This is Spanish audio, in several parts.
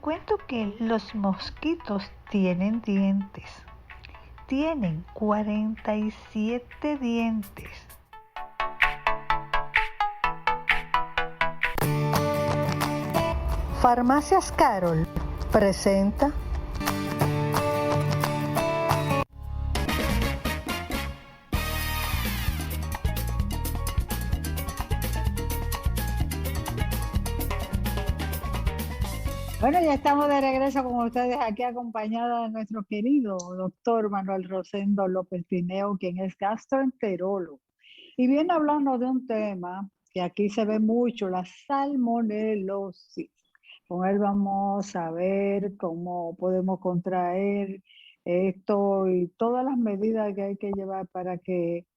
cuento que los mosquitos tienen dientes. Tienen 47 dientes. Farmacias Carol presenta Bueno, ya estamos de regreso con ustedes aquí acompañada de nuestro querido doctor Manuel Rosendo López Tineo, quien es gastroenterólogo. Y viene hablando de un tema que aquí se ve mucho, la salmonelosis. Con él vamos a ver cómo podemos contraer esto y todas las medidas que hay que llevar para que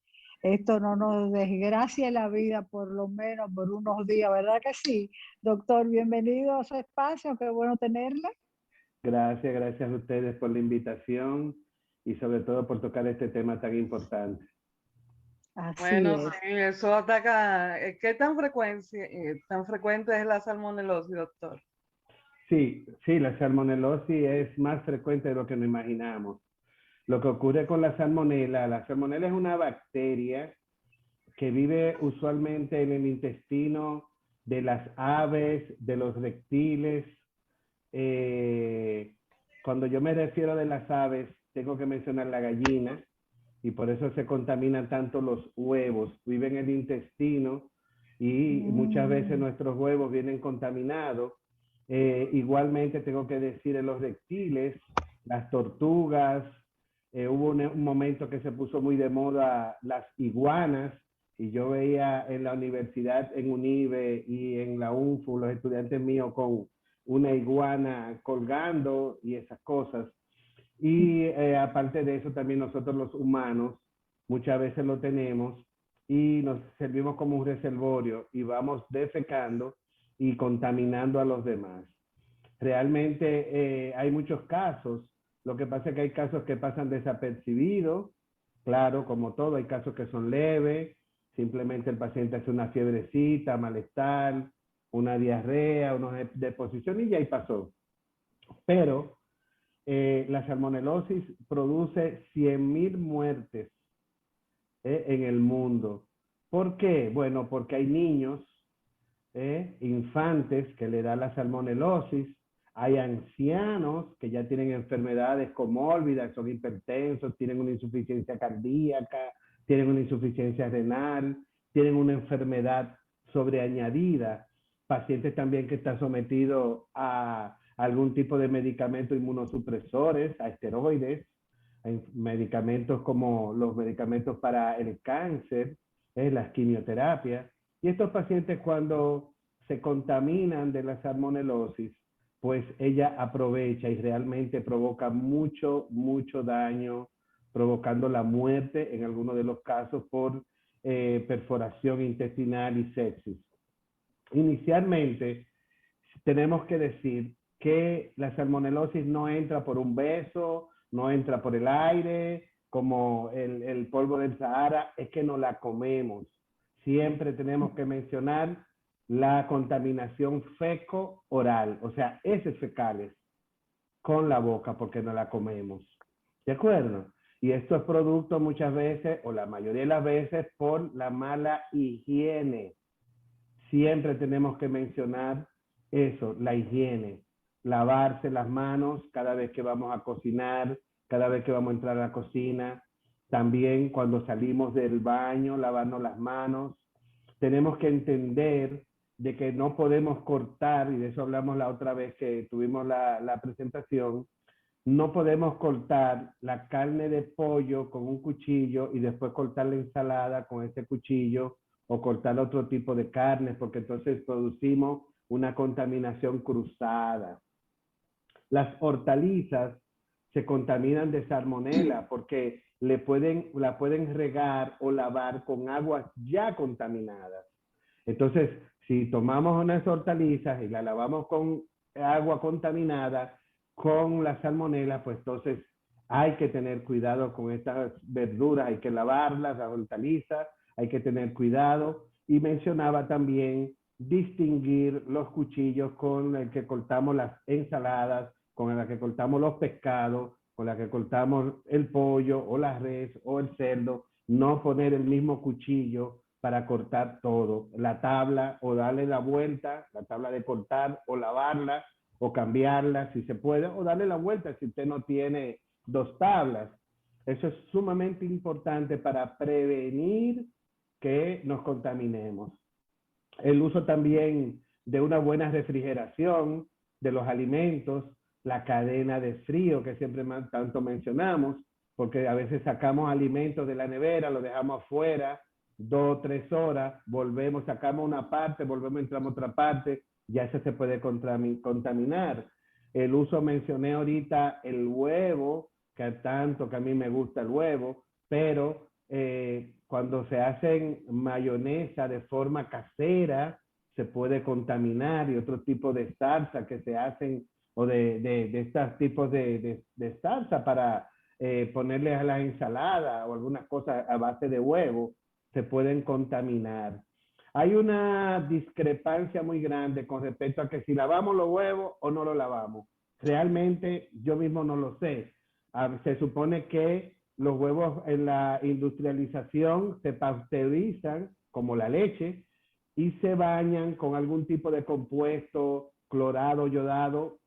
esto no nos desgracie la vida, por lo menos por unos días, ¿verdad que sí? Doctor, bienvenido a su espacio, qué bueno tenerle. Gracias a ustedes por la invitación y sobre todo por tocar este tema tan importante. Así Bueno, es. sí, eso ataca. ¿Qué tan frecuente es la salmonelosis, doctor? Sí, la salmonelosis es más frecuente de lo que nos imaginamos. Lo que ocurre con la salmonela es una bacteria que vive usualmente en el intestino de las aves, de los reptiles. Cuando yo me refiero de las aves, tengo que mencionar la gallina, y por eso se contaminan tanto los huevos. Viven en el intestino y muchas veces nuestros huevos vienen contaminados. Igualmente tengo que decir en los reptiles, las tortugas, hubo un momento que se puso muy de moda las iguanas, y yo veía en la universidad, en UNIBE y en la UNFU, los estudiantes míos con una iguana colgando y esas cosas. Y aparte de eso, también nosotros los humanos muchas veces lo tenemos y nos servimos como un reservorio y vamos defecando y contaminando a los demás. Realmente hay muchos casos. Lo que pasa es que hay casos que pasan desapercibidos. Claro, como todo, hay casos que son leves. Simplemente el paciente hace una fiebrecita, malestar, una diarrea, una deposición y ya ahí pasó. Pero la salmonelosis produce 100.000 muertes en el mundo. ¿Por qué? Bueno, porque hay niños, infantes, que le da la salmonelosis. Hay ancianos que ya tienen enfermedades comórbidas, son hipertensos, tienen una insuficiencia cardíaca, tienen una insuficiencia renal, tienen una enfermedad sobreañadida. Pacientes también que están sometidos a algún tipo de medicamentos inmunosupresores, a esteroides, medicamentos como los medicamentos para el cáncer, las quimioterapias. Y estos pacientes, cuando se contaminan de la salmonelosis, pues ella aprovecha y realmente provoca mucho daño, provocando la muerte en algunos de los casos por perforación intestinal y sepsis. Inicialmente, tenemos que decir que la salmonelosis no entra por un beso, no entra por el aire, como el polvo del Sahara, es que no la comemos. Siempre tenemos que mencionar la contaminación feco-oral, o sea, heces fecales con la boca, porque no la comemos. ¿De acuerdo? Y esto es producto muchas veces, o la mayoría de las veces, por la mala higiene. Siempre tenemos que mencionar eso, la higiene. Lavarse las manos cada vez que vamos a cocinar, cada vez que vamos a entrar a la cocina. También cuando salimos del baño, lavarnos las manos. Tenemos que entender de que no podemos cortar, y de eso hablamos la otra vez que tuvimos la presentación, no podemos cortar la carne de pollo con un cuchillo y después cortar la ensalada con ese cuchillo, o cortar otro tipo de carne, porque entonces producimos una contaminación cruzada. Las hortalizas se contaminan de salmonela porque la pueden regar o lavar con aguas ya contaminadas. Entonces, si tomamos unas hortalizas y la lavamos con agua contaminada con la salmonela, pues entonces hay que tener cuidado con estas verduras, hay que lavarlas, las hortalizas, hay que tener cuidado. Y mencionaba también distinguir los cuchillos con el que cortamos las ensaladas, con el que cortamos los pescados, con la que cortamos el pollo o la res o el cerdo, no poner el mismo cuchillo para cortar todo. La tabla o darle la vuelta, la tabla de cortar o lavarla o cambiarla si se puede, o darle la vuelta si usted no tiene dos tablas. Eso es sumamente importante para prevenir que nos contaminemos. El uso también de una buena refrigeración de los alimentos, la cadena de frío que siempre tanto mencionamos, porque a veces sacamos alimentos de la nevera, lo dejamos afuera 2 o 3 horas, volvemos, sacamos una parte, volvemos, entramos a otra parte, ya eso se puede contaminar. El uso, mencioné ahorita el huevo, que tanto que a mí me gusta el huevo, pero cuando se hacen mayonesa de forma casera, se puede contaminar, y otro tipo de salsa que se hacen, o de estos tipos de salsa para ponerle a las ensaladas o algunas cosas a base de huevo, se pueden contaminar. Hay una discrepancia muy grande con respecto a que si lavamos los huevos o no los lavamos. Realmente yo mismo no lo sé. Se supone que los huevos en la industrialización se pasteurizan como la leche y se bañan con algún tipo de compuesto clorado, yodado,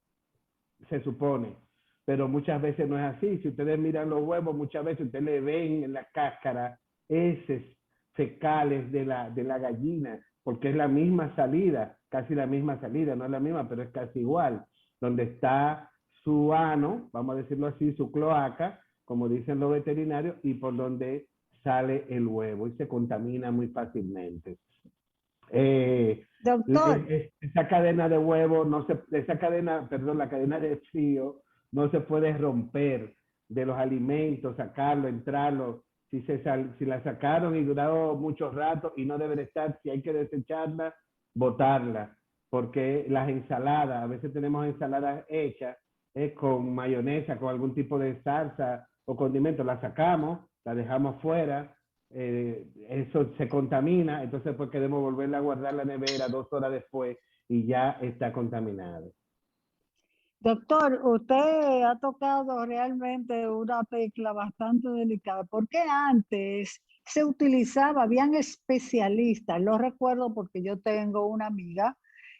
se supone. Pero muchas veces no es así. Si ustedes miran los huevos, muchas veces ustedes le ven en la cáscara heces fecales de la gallina, porque es la misma salida, casi la misma salida, no es la misma, pero es casi igual, donde está su ano, vamos a decirlo así, su cloaca, como dicen los veterinarios, y por donde sale el huevo y se contamina muy fácilmente. Doctor, Esa cadena de huevo, la cadena de frío, no se puede romper de los alimentos, sacarlo, entrarlo. Si la sacaron y duró mucho rato y no debe estar, si hay que desecharla, botarla. Porque las ensaladas, a veces tenemos ensaladas hechas con mayonesa, con algún tipo de salsa o condimento, la sacamos, la dejamos fuera, eso se contamina, entonces pues queremos volverla a guardar en la nevera 2 horas después y ya está contaminado. doctor, usted ha tocado realmente una tecla bastante delicada, porque antes se utilizaba, habían especialistas, lo recuerdo porque yo tengo una amiga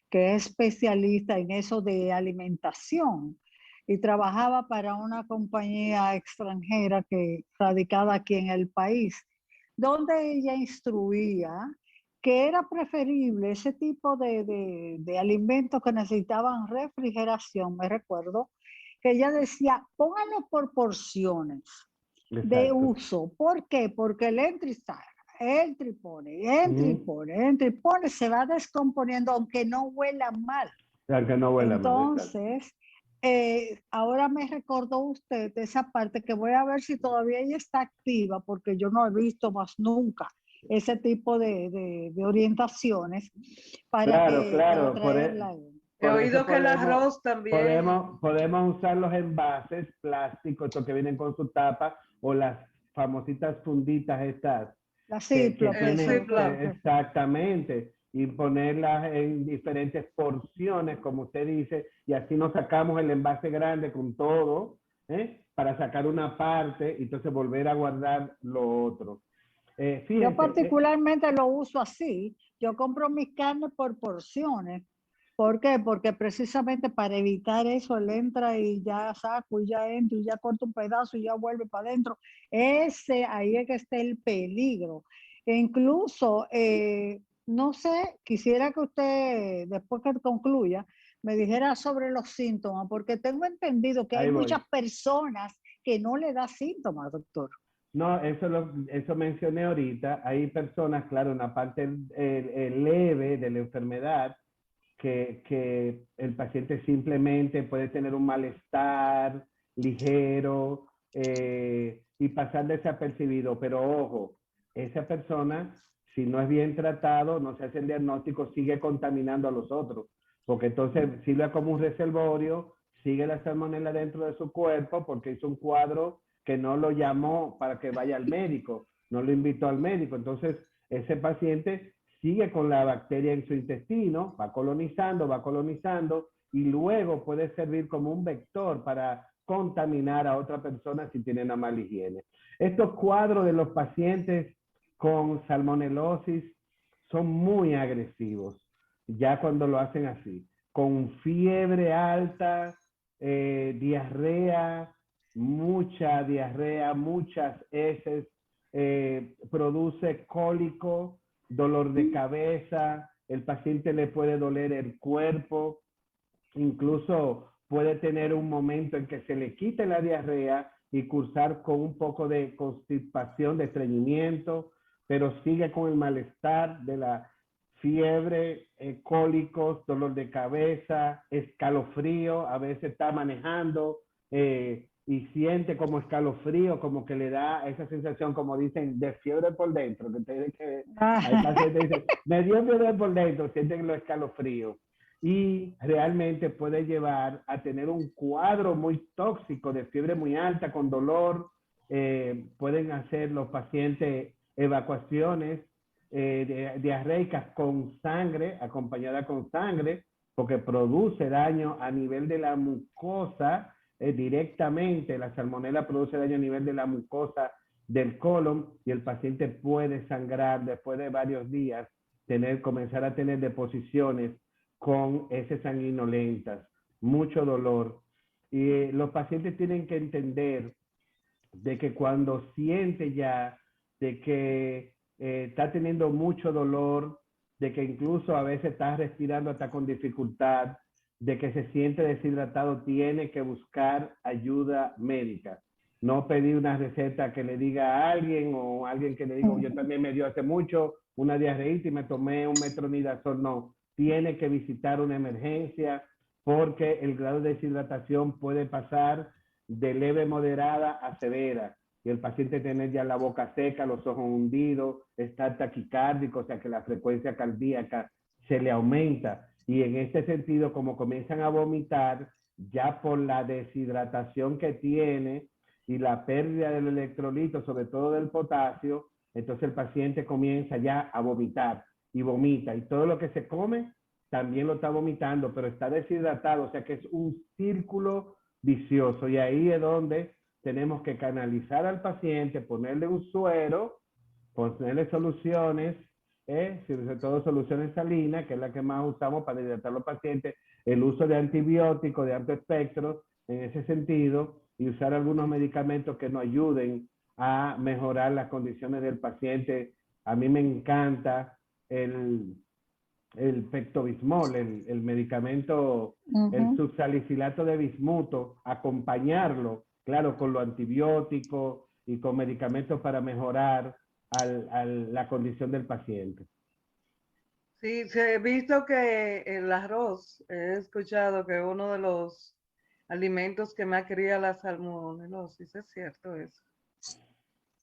que es especialista en eso de alimentación y trabajaba para una compañía extranjera que radicada aquí en el país, donde ella instruía que era preferible ese tipo de alimentos que necesitaban refrigeración. Me recuerdo que ella decía, pónganlo por porciones de Exacto. uso. ¿Por qué? Porque el entra y saca, entra y pone, entra y pone, entra y pone, se va descomponiendo aunque no huela mal. Aunque no huela mal, Entonces, ahora me recordó usted esa parte que voy a ver si todavía ella está activa, porque yo no he visto más nunca ese tipo de orientaciones para claro, traerla. He por oído eso que el arroz también. podemos usar los envases plásticos, estos que vienen con su tapa, o las famositas funditas estas, La que Ziploc, tienen, Ziploc. exactamente, y ponerlas en diferentes porciones, como usted dice, y así nos sacamos el envase grande con todo, para sacar una parte y entonces volver a guardar lo otro. Yo Fíjense, particularmente lo uso así. Yo compro mis carnes por porciones. ¿Por qué? Porque precisamente para evitar eso, él entra y ya saco y ya entro y ya corto un pedazo y ya vuelve para adentro. Ahí es que está el peligro. E incluso, no sé, quisiera que usted, después que concluya, me dijera sobre los síntomas, porque tengo entendido que hay ahí voy. muchas personas que no le da síntomas, doctor. No, eso mencioné ahorita. Hay personas, claro, una parte leve de la enfermedad, que el paciente simplemente puede tener un malestar ligero y pasar desapercibido. Pero ojo, esa persona, si no es bien tratado, no se hace el diagnóstico, sigue contaminando a los otros. Porque entonces sirve como un reservorio, sigue la salmonela dentro de su cuerpo porque hizo un cuadro que no lo llamó para que vaya al médico, no lo invitó al médico. Entonces, ese paciente sigue con la bacteria en su intestino, va colonizando y luego puede servir como un vector para contaminar a otra persona si tiene una mala higiene. Estos cuadros de los pacientes con salmonelosis son muy agresivos, ya cuando lo hacen así, con fiebre alta, diarrea, mucha diarrea, muchas heces, produce cólico, dolor de cabeza, el paciente le puede doler el cuerpo, incluso puede tener un momento en que se le quite la diarrea y cursar con un poco de constipación, de estreñimiento, pero sigue con el malestar de la fiebre, cólicos, dolor de cabeza, escalofrío, a veces está manejando y siente como escalofrío, como que le da esa sensación, como dicen, de fiebre por dentro, que hay pacientes que dicen, me dio fiebre por dentro, sienten los escalofríos. Y realmente puede llevar a tener un cuadro muy tóxico de fiebre muy alta con dolor. Pueden hacer los pacientes evacuaciones diarreicas con sangre, acompañada con sangre, porque produce daño a nivel de la mucosa directamente. La salmonela produce daño a nivel de la mucosa del colon y el paciente puede sangrar después de varios días, comenzar a tener deposiciones con heces sanguinolentas, mucho dolor. Y los pacientes tienen que entender de que cuando siente ya de que está teniendo mucho dolor, de que incluso a veces está respirando hasta con dificultad, de que se siente deshidratado, tiene que buscar ayuda médica. No pedir una receta que le diga a alguien o alguien que le diga, yo también me dio hace mucho una diarreitis y me tomé un metronidazol. No, tiene que visitar una emergencia porque el grado de deshidratación puede pasar de leve moderada a severa y el paciente tener ya la boca seca, los ojos hundidos, estar taquicárdico, o sea que la frecuencia cardíaca se le aumenta y en este sentido como comienzan a vomitar ya por la deshidratación que tiene y la pérdida del electrolito, sobre todo del potasio, entonces el paciente comienza ya a vomitar y vomita y todo lo que se come también lo está vomitando, pero está deshidratado, o sea que es un círculo vicioso y ahí es donde tenemos que canalizar al paciente, ponerle un suero, ponerle soluciones, sobre todo soluciones salinas, que es la que más usamos para hidratar a los pacientes, el uso de antibióticos de amplio espectro en ese sentido y usar algunos medicamentos que nos ayuden a mejorar las condiciones del paciente. A mí me encanta el Pectobismol, el medicamento, el subsalicilato de bismuto, acompañarlo, claro, con lo antibiótico y con medicamentos para mejorar la condición del paciente. Sí, he visto que el arroz, he escuchado que es uno de los alimentos que más cría la salmonelosis, ¿es cierto eso?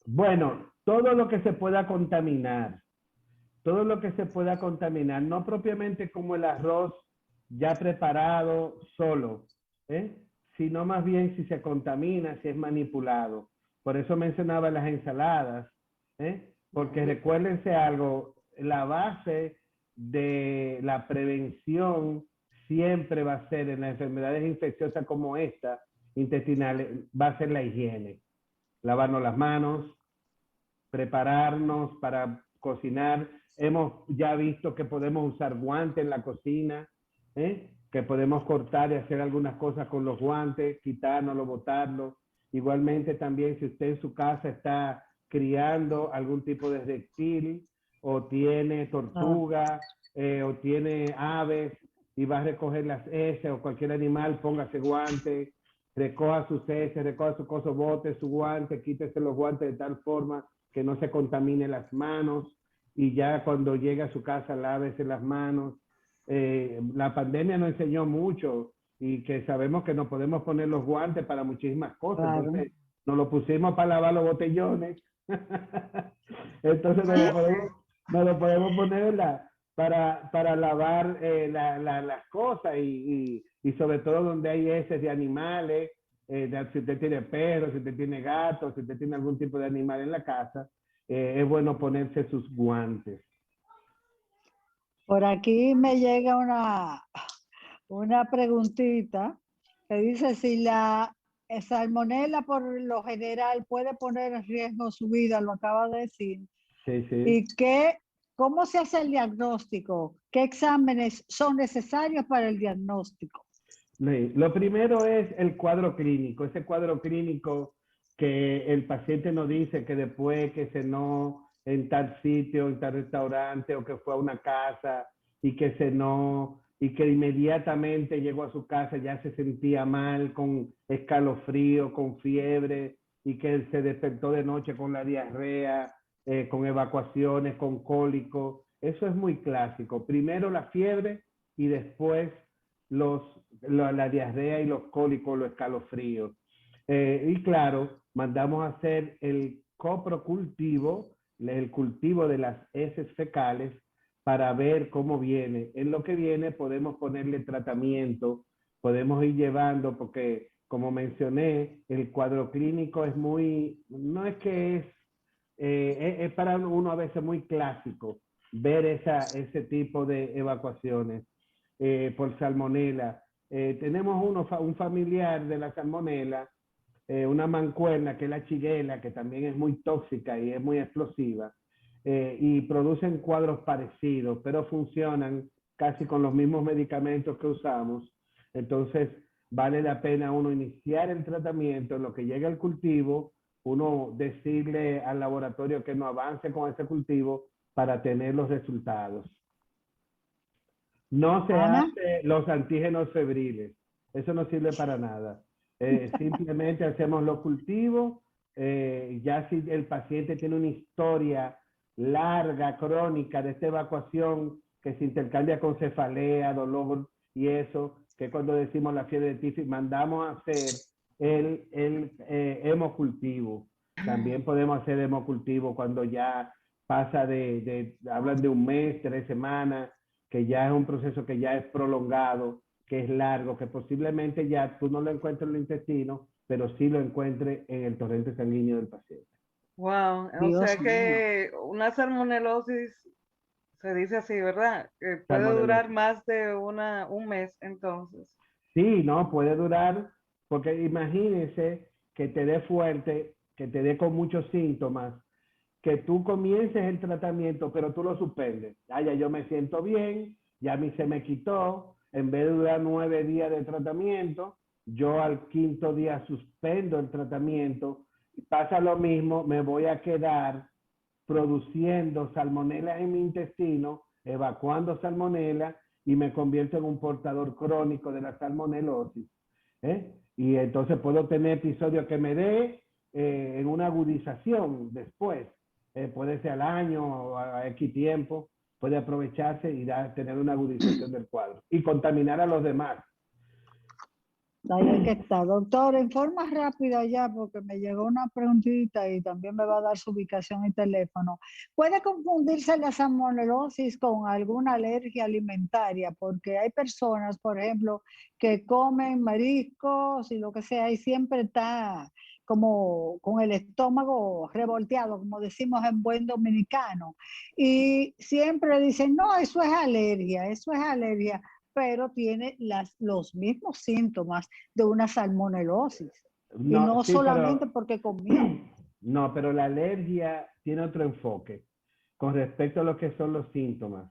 Bueno, todo lo que se pueda contaminar, todo lo que se pueda contaminar, no propiamente como el arroz ya preparado solo, sino más bien si se contamina, si es manipulado. Por eso mencionaba las ensaladas, porque recuérdense algo, la base de la prevención siempre va a ser en las enfermedades infecciosas como esta, intestinales, va a ser la higiene. Lavarnos las manos, prepararnos para cocinar. Hemos ya visto que podemos usar guantes en la cocina, que podemos cortar y hacer algunas cosas con los guantes, quitárnoslo, botarlo. Igualmente también si usted en su casa está criando algún tipo de reptil o tiene tortuga o tiene aves y va a recoger las heces o cualquier animal, póngase guantes, recoja sus heces, recoja su coso, bote su guante, quítese los guantes de tal forma que no se contamine las manos y ya cuando llegue a su casa lávese las manos. La pandemia nos enseñó mucho y que sabemos que nos podemos poner los guantes para muchísimas cosas. Claro. Entonces nos lo pusimos para lavar los botellones. Entonces nos lo podemos poner para lavar las cosas y sobre todo donde hay heces de animales. Si usted tiene perros, si usted tiene gatos, si usted tiene algún tipo de animal en la casa, es bueno ponerse sus guantes. Por aquí me llega una preguntita que dice si la salmonela por lo general puede poner en riesgo su vida, lo acaba de decir, Sí, sí. y cómo se hace el diagnóstico, qué exámenes son necesarios para el diagnóstico. Sí, lo primero es el cuadro clínico, ese cuadro clínico que el paciente nos dice que después que cenó en tal sitio, en tal restaurante o que fue a una casa y que cenó y que inmediatamente llegó a su casa ya se sentía mal, con escalofrío, con fiebre y que se despertó de noche con la diarrea, con evacuaciones, con cólico. Eso es muy clásico. Primero la fiebre y después la diarrea y los cólicos, los escalofríos. Y claro, mandamos a hacer el coprocultivo, el cultivo de las heces fecales para ver cómo viene. En lo que viene podemos ponerle tratamiento, podemos ir llevando, porque como mencioné, el cuadro clínico es muy, no es que es para uno a veces muy clásico ver ese tipo de evacuaciones por salmonela. Tenemos un familiar de la salmonela, una mancuerna que es la chiguela, que también es muy tóxica y es muy explosiva, y producen cuadros parecidos, pero funcionan casi con los mismos medicamentos que usamos. Entonces, vale la pena uno iniciar el tratamiento en lo que llega el cultivo, uno decirle al laboratorio que no avance con ese cultivo para tener los resultados. No se Ana, hace los antígenos febriles, eso no sirve para nada. Simplemente hacemos los cultivos, ya si el paciente tiene una historia larga, crónica de esta evacuación que se intercambia con cefalea, dolor y eso, que cuando decimos la fiebre de tifus, mandamos a hacer el hemocultivo. También podemos hacer hemocultivo cuando ya pasa hablan de un mes, 3 semanas, que ya es un proceso que ya es prolongado, que es largo, que posiblemente ya tú no lo encuentres en el intestino, pero sí lo encuentres en el torrente sanguíneo del paciente. Wow, o Dios sea mío. que una salmonelosis se dice así, ¿verdad? Que puede durar Salmonelosis. más de un mes entonces. Sí, no, puede durar, porque imagínense que te dé fuerte, que te dé con muchos síntomas, que tú comiences el tratamiento, pero tú lo suspendes. Ah, ya yo me siento bien, ya a mí se me quitó, en vez de durar 9 días de tratamiento, yo al quinto día suspendo el tratamiento, pasa lo mismo, me voy a quedar produciendo salmonela en mi intestino, evacuando salmonela y me convierto en un portador crónico de la salmonelosis. Y entonces puedo tener episodios que me dé en una agudización después. Puede ser al año o a X tiempo, puede aprovecharse y tener una agudización del cuadro y contaminar a los demás. Ahí es que está. Doctor, en forma rápida ya, porque me llegó una preguntita y también me va a dar su ubicación y teléfono. ¿Puede confundirse la salmonelosis con alguna alergia alimentaria? Porque hay personas, por ejemplo, que comen mariscos y lo que sea, y siempre está como con el estómago revolteado, como decimos en buen dominicano. Y siempre dicen, no, eso es alergia, eso es alergia, pero tiene los mismos síntomas de una salmonelosis. Y No, no sí, solamente pero porque comió. no, pero la alergia tiene otro enfoque con respecto a lo que son los síntomas.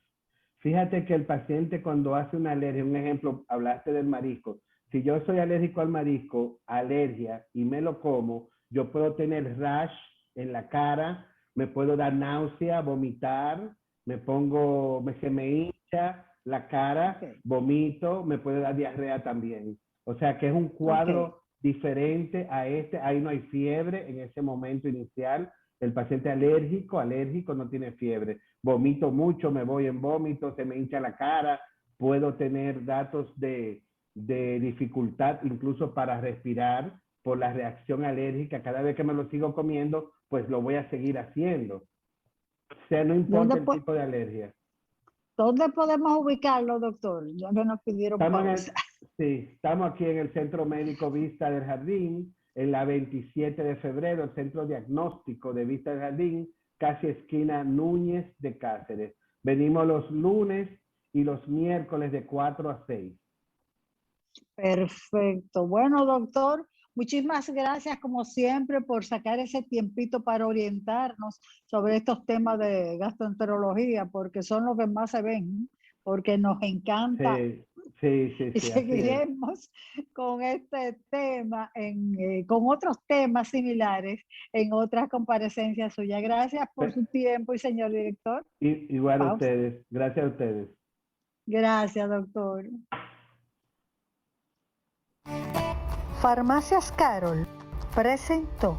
Fíjate que el paciente cuando hace una alergia, un ejemplo, hablaste del marisco. Si yo soy alérgico al marisco, alergia, y me lo como, yo puedo tener rash en la cara, me puedo dar náusea, vomitar, se me hincha la cara, Ok, vomito, me puede dar diarrea también. O sea que es un ok, cuadro diferente a este, ahí no hay fiebre en ese momento inicial, el paciente alérgico no tiene fiebre. Vomito mucho, me voy en vómito, se me hincha la cara, puedo tener datos de dificultad incluso para respirar por la reacción alérgica. Cada vez que me lo sigo comiendo, pues lo voy a seguir haciendo. O sea, no importa ¿Dónde, el tipo de alergia. ¿dónde podemos ubicarlo, doctor? Ya que nos pidieron Estamos pausa. sí, estamos aquí en el Centro Médico Vista del Jardín, en la 27 de febrero, el Centro Diagnóstico de Vista del Jardín, casi esquina Núñez de Cáceres. Venimos los lunes y los miércoles de 4 a 6. Perfecto. Bueno, doctor, muchísimas gracias como siempre por sacar ese tiempito para orientarnos sobre estos temas de gastroenterología, porque son los que más se ven, porque nos encanta. Sí, Y así es. seguiremos con este tema, con otros temas similares en otras comparecencias suyas. Gracias por su tiempo y señor director. Igual a Pausa. ustedes. Gracias a ustedes. Gracias, doctor. Farmacias Carol presentó